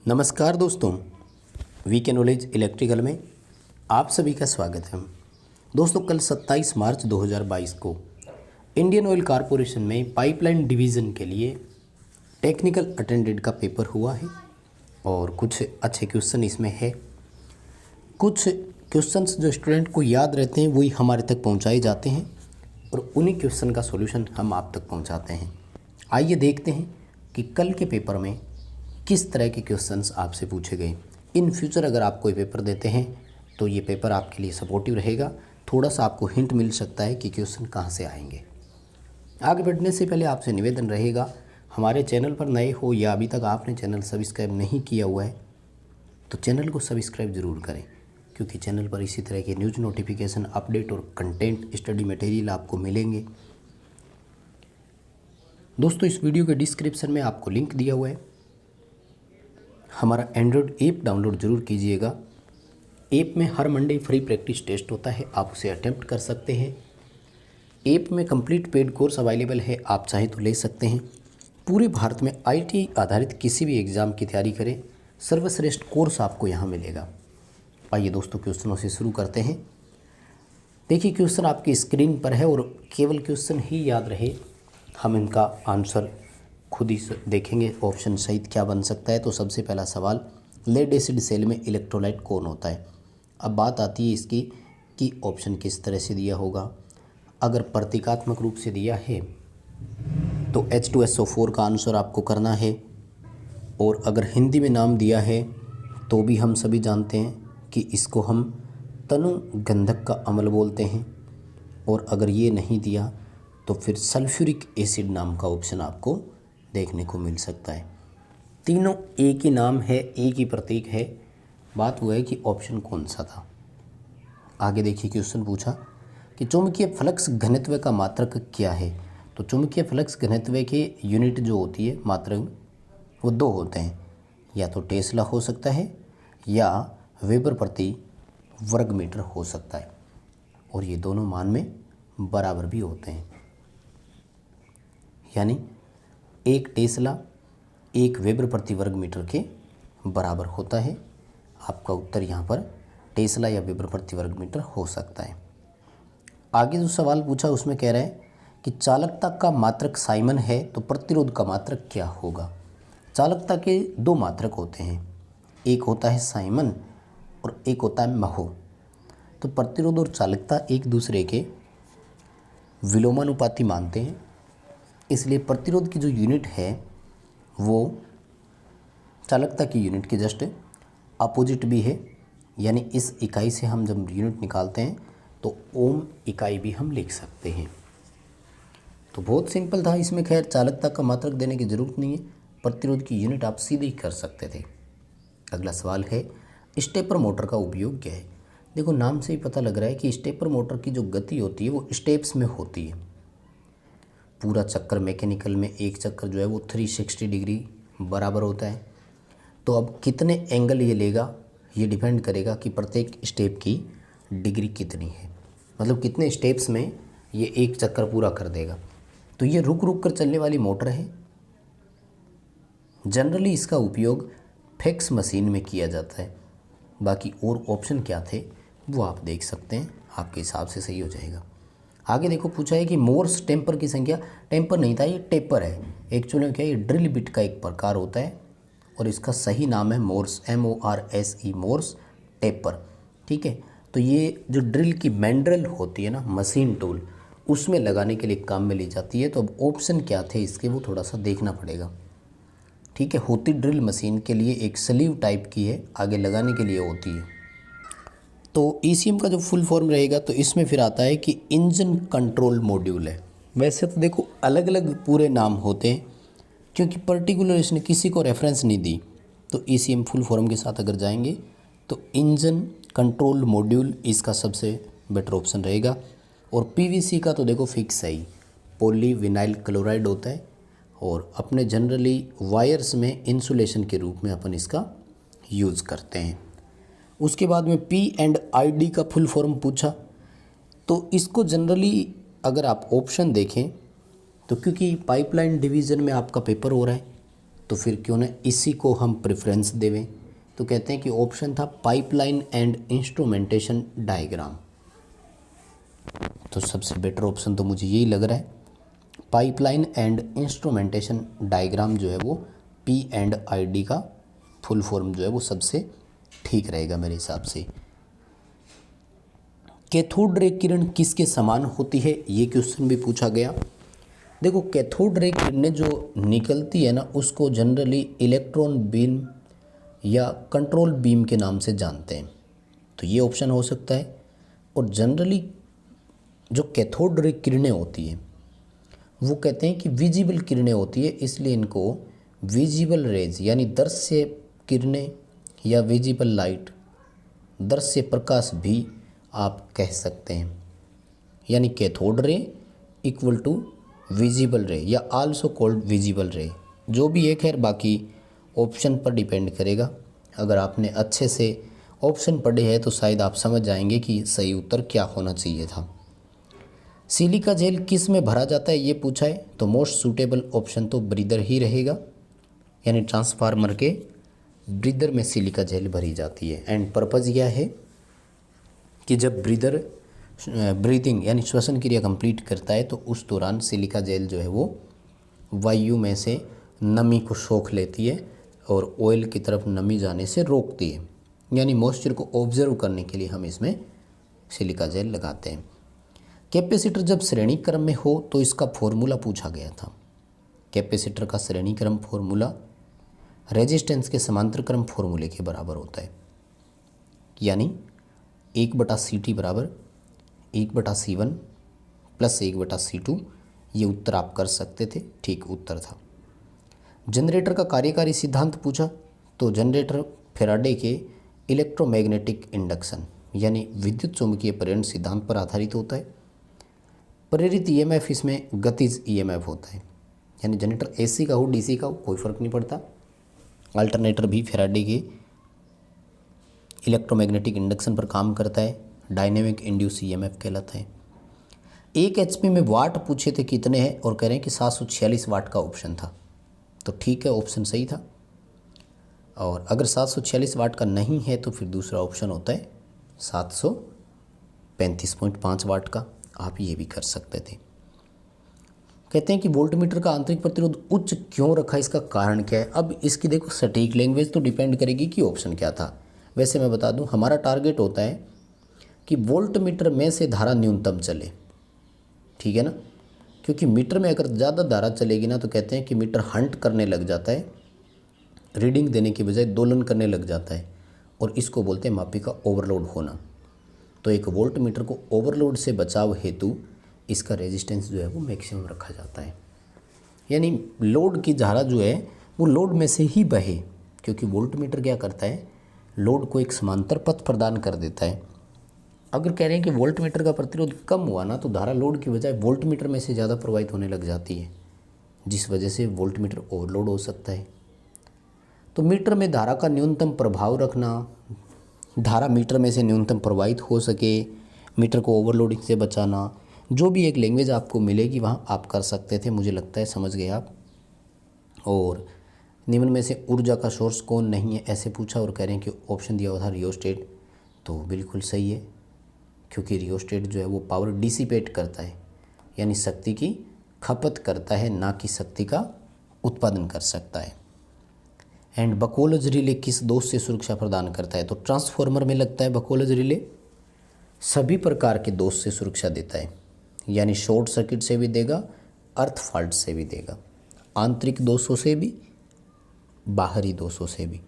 नमस्कार दोस्तों, VK knowledge electrical में आप सभी का स्वागत है। दोस्तों, कल 27 मार्च 2022 को इंडियन ऑयल कॉरपोरेशन में पाइपलाइन डिवीज़न के लिए टेक्निकल अटेंडेंट का पेपर हुआ है और कुछ अच्छे क्वेश्चन इसमें है। कुछ क्वेश्चंस जो स्टूडेंट को याद रहते हैं वही हमारे तक पहुंचाए जाते हैं और उन्हीं क्वेश्चन का सॉल्यूशन हम आप तक पहुंचाते हैं। आइए देखते हैं कि कल के पेपर में किस तरह के क्वेश्चंस आपसे पूछे गए। इन फ्यूचर अगर आप कोई पेपर देते हैं तो ये पेपर आपके लिए सपोर्टिव रहेगा। थोड़ा सा आपको हिंट मिल सकता है कि क्वेश्चन कहाँ से आएंगे। आगे बढ़ने से पहले आपसे निवेदन रहेगा, हमारे चैनल पर नए हो या अभी तक आपने चैनल सब्सक्राइब नहीं किया हुआ है तो चैनल को सब्सक्राइब ज़रूर करें, क्योंकि चैनल पर इसी तरह के न्यूज़ नोटिफिकेशन, अपडेट और कंटेंट स्टडी मटेरियल आपको मिलेंगे। दोस्तों, इस वीडियो के डिस्क्रिप्शन में आपको लिंक दिया हुआ है। हमारा एंड्रॉयड ऐप डाउनलोड ज़रूर कीजिएगा। ऐप में हर मंडे फ्री प्रैक्टिस टेस्ट होता है, आप उसे अटेम्प्ट कर सकते हैं। ऐप में कंप्लीट पेड कोर्स अवेलेबल है, आप चाहे तो ले सकते हैं। पूरे भारत में आईटी आधारित किसी भी एग्ज़ाम की तैयारी करें, सर्वश्रेष्ठ कोर्स आपको यहाँ मिलेगा। आइए दोस्तों, क्वेश्चनों से शुरू करते हैं। देखिए, क्वेश्चन आपकी स्क्रीन पर है और केवल क्वेश्चन ही याद रहे, हम इनका आंसर खुद ही देखेंगे ऑप्शन सहित क्या बन सकता है। तो सबसे पहला सवाल, लेड एसिड सेल में इलेक्ट्रोलाइट कौन होता है। अब बात आती है इसकी कि ऑप्शन किस तरह से दिया होगा। अगर प्रतीकात्मक रूप से दिया है तो H2SO4 का आंसर आपको करना है, और अगर हिंदी में नाम दिया है तो भी हम सभी जानते हैं कि इसको हम तनु गंधक का अम्ल बोलते हैं, और अगर ये नहीं दिया तो फिर सल्फ्यूरिक एसिड नाम का ऑप्शन आपको देखने को मिल सकता है। तीनों एक ही नाम है, एक ही प्रतीक है। बात हुआ है कि ऑप्शन कौन सा था। आगे देखिए, क्वेश्चन पूछा कि चुंबकीय फ्लक्स घनत्व का मात्रक क्या है। तो चुंबकीय फ्लक्स घनत्व के यूनिट जो होती है मात्रक, वो दो होते हैं, या तो टेस्ला हो सकता है या वेबर प्रति वर्ग मीटर हो सकता है, और ये दोनों मान में बराबर भी होते हैं। यानी एक टेस्ला एक वेबर प्रति वर्ग मीटर के बराबर होता है। आपका उत्तर यहाँ पर टेस्ला या वेबर प्रति वर्ग मीटर हो सकता है। आगे जो सवाल पूछा उसमें कह रहा है कि चालकता का मात्रक साइमन है तो प्रतिरोध का मात्रक क्या होगा। चालकता के दो मात्रक होते हैं, एक होता है साइमन और एक होता है महो। तो प्रतिरोध और चालकता एक दूसरे के विलोमानुपाती मानते हैं, इसलिए प्रतिरोध की जो यूनिट है वो चालकता की यूनिट के जस्ट अपोजिट भी है। यानी इस इकाई से हम जब यूनिट निकालते हैं तो ओम इकाई भी हम लिख सकते हैं। तो बहुत सिंपल था इसमें। खैर, चालकता का मात्रक देने की ज़रूरत नहीं है, प्रतिरोध की यूनिट आप सीधे ही कर सकते थे। अगला सवाल है, स्टेपर मोटर का उपयोग क्या है। देखो, नाम से ही पता लग रहा है कि स्टेपर मोटर की जो गति होती है वो स्टेप्स में होती है। पूरा चक्कर मैकेनिकल में एक चक्कर जो है वो 360 डिग्री बराबर होता है। तो अब कितने एंगल ये लेगा ये डिपेंड करेगा कि प्रत्येक स्टेप की डिग्री कितनी है, मतलब कितने स्टेप्स में ये एक चक्कर पूरा कर देगा। तो ये रुक रुक कर चलने वाली मोटर है। जनरली इसका उपयोग फैक्स मशीन में किया जाता है। बाकी और ऑप्शन क्या थे वो आप देख सकते हैं, आपके हिसाब से सही हो जाएगा। आगे देखो, पूछा है कि मोर्स टेम्पर की संख्या, टेम्पर नहीं था ये टेपर है। एक्चुअली क्या है, ये ड्रिल बिट का एक प्रकार होता है और इसका सही नाम है मोर्स, MORSE, मोर्स टेपर। ठीक है, तो ये जो ड्रिल की मैंड्रल होती है ना, मशीन टूल, उसमें लगाने के लिए काम में ली जाती है। तो अब ऑप्शन क्या थे इसके वो थोड़ा सा देखना पड़ेगा। ठीक है, होती ड्रिल मशीन के लिए एक स्लीव टाइप की है, आगे लगाने के लिए होती है। तो ECM का जो फुल फॉर्म रहेगा तो इसमें फिर आता है कि इंजन कंट्रोल मॉड्यूल है। वैसे तो देखो अलग अलग पूरे नाम होते हैं, क्योंकि पर्टिकुलर इसने किसी को रेफरेंस नहीं दी। तो ECM फुल फॉर्म के साथ अगर जाएंगे तो इंजन कंट्रोल मॉड्यूल इसका सबसे बेटर ऑप्शन रहेगा। और PVC का तो देखो फिक्स है ही, पॉली विनाइल क्लोराइड होता है, और अपने जनरली वायर्स में इंसुलेशन के रूप में अपन इसका यूज़ करते हैं। उसके बाद में P&ID का फुल फॉर्म पूछा, तो इसको जनरली अगर आप ऑप्शन देखें तो क्योंकि पाइपलाइन डिवीज़न में आपका पेपर हो रहा है तो फिर क्यों ना इसी को हम प्रेफरेंस देवें। तो कहते हैं कि ऑप्शन था पाइपलाइन एंड इंस्ट्रूमेंटेशन डायग्राम। तो सबसे बेटर ऑप्शन तो मुझे यही लग रहा है, पाइपलाइन एंड इंस्ट्रूमेंटेशन डायग्राम जो है वो P&ID का फुल फॉर्म जो है वो सबसे ठीक रहेगा मेरे हिसाब से। कैथोड रे किरण किसके समान होती है, ये क्वेश्चन भी पूछा गया। देखो कैथोड रे किरणें जो निकलती है ना उसको जनरली इलेक्ट्रॉन बीम या कंट्रोल बीम के नाम से जानते हैं, तो ये ऑप्शन हो सकता है। और जनरली जो कैथोड रे किरणें होती हैं वो कहते हैं कि विजिबल किरणें होती है, इसलिए इनको विजिबल रेज यानी दृश्य किरणें या विजिबल लाइट, दृश्य प्रकाश भी आप कह सकते हैं। यानी cathode ray equal to visible रे या आल्सो कॉल्ड विजिबल रे, जो भी एक है, बाकी ऑप्शन पर डिपेंड करेगा। अगर आपने अच्छे से ऑप्शन पढ़े हैं तो शायद आप समझ जाएंगे कि सही उत्तर क्या होना चाहिए था। सिलिका जेल किस में भरा जाता है ये पूछा है, तो मोस्ट सूटेबल ऑप्शन तो ब्रीदर ही रहेगा, यानी ट्रांसफार्मर के ब्रीदर में सिलिका जेल भरी जाती है। एंड पर्पज़ यह है कि जब ब्रीदर ब्रीदिंग यानी श्वसन क्रिया कंप्लीट करता है तो उस दौरान सिलिका जेल जो है वो वायु में से नमी को सोख लेती है और ऑयल की तरफ नमी जाने से रोकती है, यानी मॉइस्चर को ऑब्जर्व करने के लिए हम इसमें सिलिका जेल लगाते हैं। कैपेसिटर जब श्रेणी क्रम में हो तो इसका फॉर्मूला पूछा गया था। कैपेसिटर का श्रेणी क्रम फॉर्मूला रेजिस्टेंस के समांतर क्रम फॉर्मूले के बराबर होता है, यानी 1/CT बराबर 1/C1 प्लस 1/C2। ये उत्तर आप कर सकते थे, ठीक उत्तर था। जनरेटर का कार्यकारी सिद्धांत पूछा, तो जनरेटर फैराडे के इलेक्ट्रोमैग्नेटिक इंडक्शन यानी विद्युत चुम्बकीय प्रेरण सिद्धांत पर आधारित होता है। प्रेरित ईएमएफ इसमें गतिज ईएमएफ होता है, यानी जनरेटर एसी का हो डीसी का हो कोई फ़र्क नहीं पड़ता। अल्टरनेटर भी फैराडे के इलेक्ट्रोमैग्नेटिक इंडक्शन पर काम करता है, डायनेमिक इंड्यूस ईएमएफ कहलाता है। 1 HP में वाट पूछे थे कितने हैं और कह रहे हैं कि 746 वाट का ऑप्शन था, तो ठीक है ऑप्शन सही था। और अगर 746 वाट का नहीं है तो फिर दूसरा ऑप्शन होता है 735.5 वाट का, आप ये भी कर सकते थे। कहते हैं कि वोल्टमीटर का आंतरिक प्रतिरोध उच्च क्यों रखा, इसका कारण क्या है। अब इसकी देखो सटीक लैंग्वेज तो डिपेंड करेगी कि ऑप्शन क्या था। वैसे मैं बता दूं हमारा टारगेट होता है कि वोल्टमीटर में से धारा न्यूनतम चले, ठीक है ना, क्योंकि मीटर में अगर ज़्यादा धारा चलेगी ना तो कहते हैं कि मीटर हंट करने लग जाता है, रीडिंग देने की बजाय दोलन करने लग जाता है, और इसको बोलते हैं मापी का ओवरलोड होना। तो एक वोल्टमीटर को ओवरलोड से बचाव हेतु इसका रेजिस्टेंस जो है वो मैक्सिमम रखा जाता है, यानी लोड की धारा जो है वो लोड में से ही बहे, क्योंकि वोल्टमीटर क्या करता है लोड को एक समांतर पथ प्रदान कर देता है। अगर कह रहे हैं कि वोल्टमीटर का प्रतिरोध कम हुआ ना तो धारा लोड की बजाय वोल्टमीटर में से ज़्यादा प्रवाहित होने लग जाती है, जिस वजह से वोल्टमीटर ओवरलोड हो सकता है। तो मीटर में धारा का न्यूनतम प्रभाव रखना, धारा मीटर में से न्यूनतम प्रवाहित हो सके, मीटर को ओवरलोडिंग से बचाना, जो भी एक लैंग्वेज आपको मिलेगी वहाँ आप कर सकते थे, मुझे लगता है समझ गए आप। और निम्न में से ऊर्जा का सोर्स कौन नहीं है ऐसे पूछा, और कह रहे हैं कि ऑप्शन दिया हुआ था रियोस्टेट, तो बिल्कुल सही है, क्योंकि रियोस्टेट जो है वो पावर डिसिपेट करता है, यानी शक्ति की खपत करता है, ना कि शक्ति का उत्पादन कर सकता है। एंड बकोलज रिले किस दोष से सुरक्षा प्रदान करता है, तो ट्रांसफॉर्मर में लगता है बकोलज रिले सभी प्रकार के दोष से सुरक्षा देता है, यानी शॉर्ट सर्किट से भी देगा, अर्थ फॉल्ट से भी देगा, आंतरिक दोषों से भी, बाहरी दोषों से भी।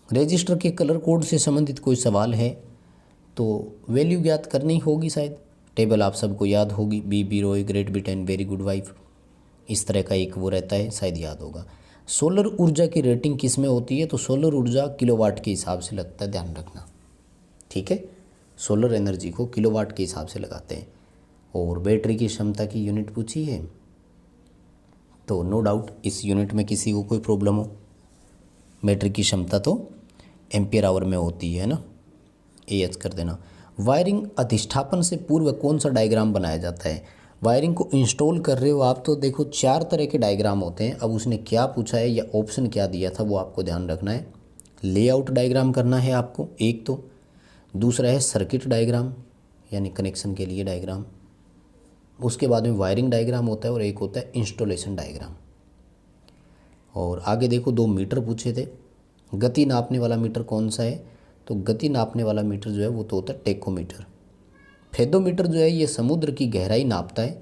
रजिस्टर के कलर कोड से संबंधित कोई सवाल है तो वैल्यू ज्ञात करनी होगी, शायद टेबल आप सबको याद होगी, B Roy, great Britain, very good wife, इस तरह का एक वो रहता है, शायद याद होगा। सोलर ऊर्जा की रेटिंग किस में होती है, तो सोलर ऊर्जा किलोवाट के हिसाब से लगता है, ध्यान रखना, ठीक है। सोलर एनर्जी को किलोवाट के हिसाब से लगाते हैं। और बैटरी की क्षमता की यूनिट पूछी है, तो नो डाउट इस यूनिट में किसी को कोई प्रॉब्लम हो, बैटरी की क्षमता तो एम्पियर आवर में होती है ना, AH कर देना। वायरिंग अधिष्ठापन से पूर्व कौन सा डायग्राम बनाया जाता है, वायरिंग को इंस्टॉल कर रहे हो आप तो देखो 4 तरह के डायग्राम होते हैं। अब उसने क्या पूछा है या ऑप्शन क्या दिया था वो आपको ध्यान रखना है। लेआउट डायग्राम करना है आपको एक तो, दूसरा है सर्किट डायग्राम यानी कनेक्शन के लिए डायग्राम, उसके बाद में वायरिंग डायग्राम होता है और एक होता है इंस्टॉलेशन डायग्राम। और आगे देखो 2 मीटर पूछे थे। गति नापने वाला मीटर कौन सा है, तो गति नापने वाला मीटर जो है वो तो होता है टेकोमीटर। फेदोमीटर जो है ये समुद्र की गहराई नापता है,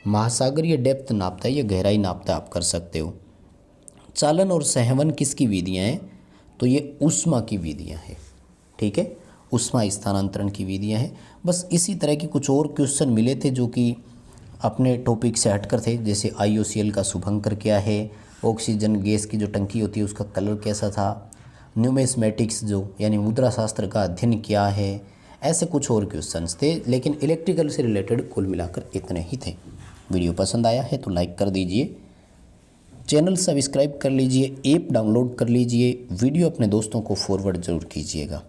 महासागरीय डेप्थ नापता है या गहराई नापता है, आप कर सकते हो। चालन और संवहन किसकी विधियाँ हैं, तो ये ऊष्मा की विधियाँ हैं, ठीक है, ऊष्मा स्थानांतरण की विधियाँ हैं। बस इसी तरह के कुछ और क्वेश्चन मिले थे जो कि अपने टॉपिक से हटकर थे, जैसे IOCL का शुभंकर क्या है, ऑक्सीजन गैस की जो टंकी होती है उसका कलर कैसा था, न्यूमिस्मेटिक्स जो यानी मुद्रा शास्त्र का अध्ययन क्या है, ऐसे कुछ और क्वेश्चंस थे। लेकिन इलेक्ट्रिकल से रिलेटेड कुल मिलाकर इतने ही थे। वीडियो पसंद आया है तो लाइक कर दीजिए, चैनल सब्सक्राइब कर लीजिए, ऐप डाउनलोड कर लीजिए, वीडियो अपने दोस्तों को फॉरवर्ड ज़रूर कीजिएगा।